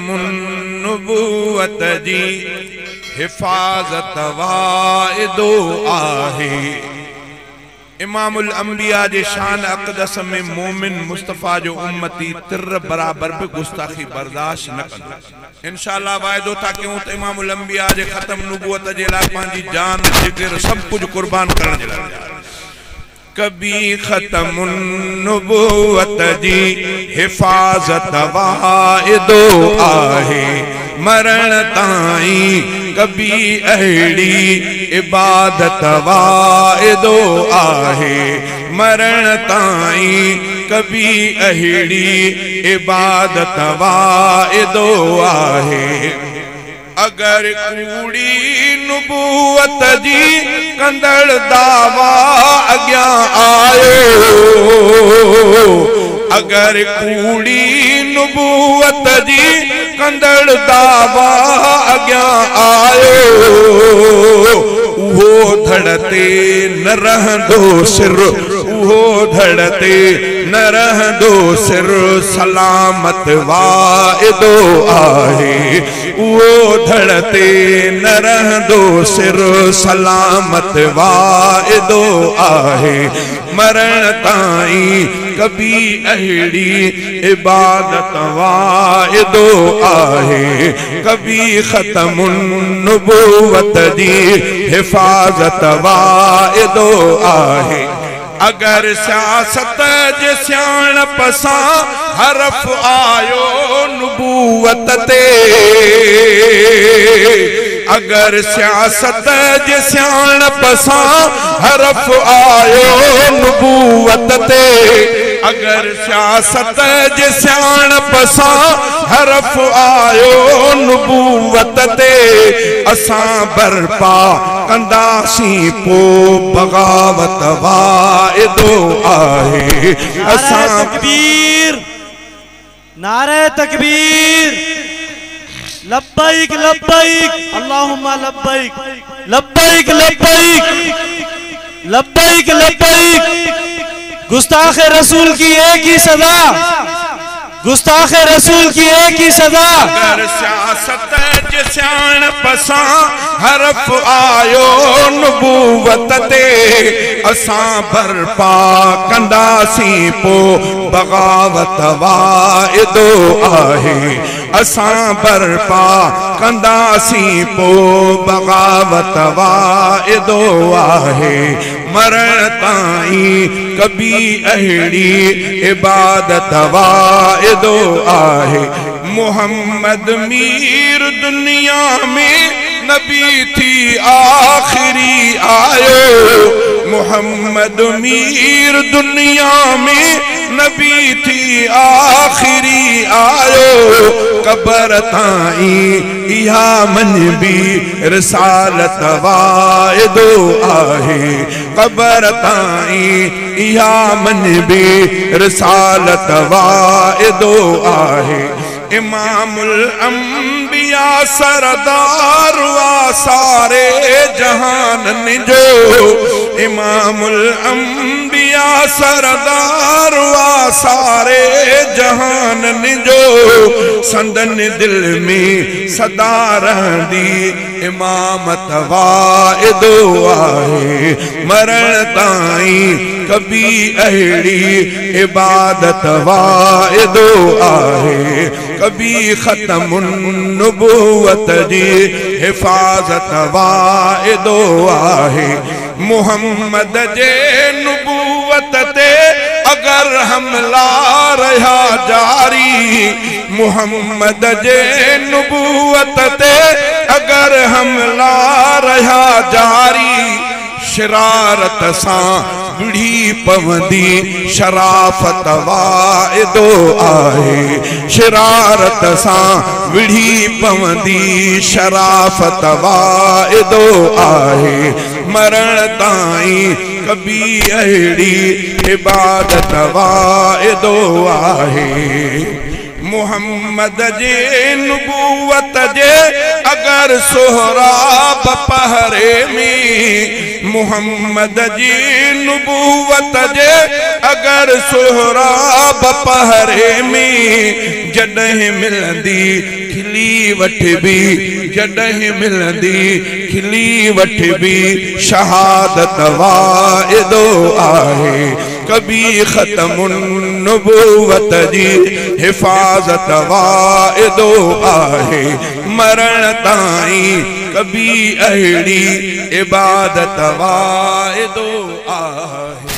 ख़तमुन नुबुवत जी हिफ़ाज़त वाइदो आहे। इमामुल अंबिया जे शान अक़दस में मोमिन मुस्तफ़ा जो उम्मती तिर बराबर भी गुस्ताखी बर्दाश्त न कंदो। इंशाअल्लाह वाइदो था क्यों तो इमामुल अंबिया जे ख़त्म नुबुवत जे लाइ पंहिंजी जान जिगर सब कुछ कुर्बान करण जे लाइ। कभी ख़त्मुन नुबुवत जी हिफ़ाज़त वाइदो आहे। मरण ताईं कभी अहिड़ी इबादत वाइदो आहे। मरण ताईं कभी अहिड़ी इबादत वाइदो आहे। अगर कूड़ी नुबुवत जी कंदड़ दावा अग्यां आयो। अगर कूड़ी नुबुवत जी कंदड़ दावा अग्यां आयो। वो धड़ते न रहंदो सिर, वो धड़ते न रहंदो सिर सलामत वाइदो आहे। वो धड़ते न रहंदो सिर सलामत वाइदो आहे। मरण ताईं कभी अहिड़ी इबादत वाइदो आहे। कभी ख़त्मुन नुबुवत जी हिफ़ाज़त वाइदो आहे। अगर सियासत जे सियाणप सां हरफ आयो नुबुवत ते। अगर सियासत जे सियाणप सां हरफ आयो नुबुवत ते। अगर सियासत जे सियाणप सां हरफ आयो नुबुवत ते। असां बर्पा कंदासीं पो बगावत वाइदो आहे। असां तकबीर, नारे तकबीर, लब्बैक लब्बैक, अल्लाहुम्मा लब्बैक लब्बैक लब्बैक लब्बैक लब्बैक। गुस्ताख रसूल की एक ही सजा, गुस्ताख रसूल की एक ही सजा। अगर सियासत जे सियाणप सां हरफ आयो नुबुवत ते। असां बर्पा कंदासीं पो बगावत वाइदो आहे। असां बर्पा कंदासीं पो बगावत वाइदो आहे। मरण ताईं कभी अहिड़ी इबादत वाइदो आहे। मोहम्मद मीर दुनिया में नबी थी आखिरी आयो। मोहम्मद मीर दुनिया में नबी थी आखिरी आयो। कबर ताईं इहा मनबी रिसालत वाइदो आहे। कबर ताईं इहा मनबी रिसालत वाइदो आहे। इमामुल अंबिया सरदार वा सारे जहानन जो। इमामुल अंबिया सरदार वा सारे जहानन जो। संदन दिल में सदा रहंदी इमामत वाइदो आहे। मरण ताईं कभी अहिड़ी इबादत वाइदो आहे। कभी ख़त्मुन नुबुवत जी हिफ़ाज़त वाइदो आहे। मुहम्मद जे नुबुवत ते अगर हमला रहा जारी। मुहम्मद जे नुबुवत ते अगर हमला रहा जारी। शरारत सां बुढ़ी पवंदी शराफत वाइदो आहे। शरारत सां बुढ़ी पवंदी शराफत वाइदो आहे। मरण ताईं कभी अहिड़ी इबादत वाइदो आहे। मुहम्मद जे नुबुवत जे अगर सोहराब पहरे में। मुहम्मद जी नुबुवत जे अगर सोहराब पहरे में। जॾहिं मिलंदी खिली वठ भी जॾहिं मिलंदी खिली वठ भी शहादत वाइदो आहे कभी ख़त्मुन नबूवत जी हिफाज़त वाइदो आहे मरण ताईं कभी अहिड़ी इबादत वाइदो आहे।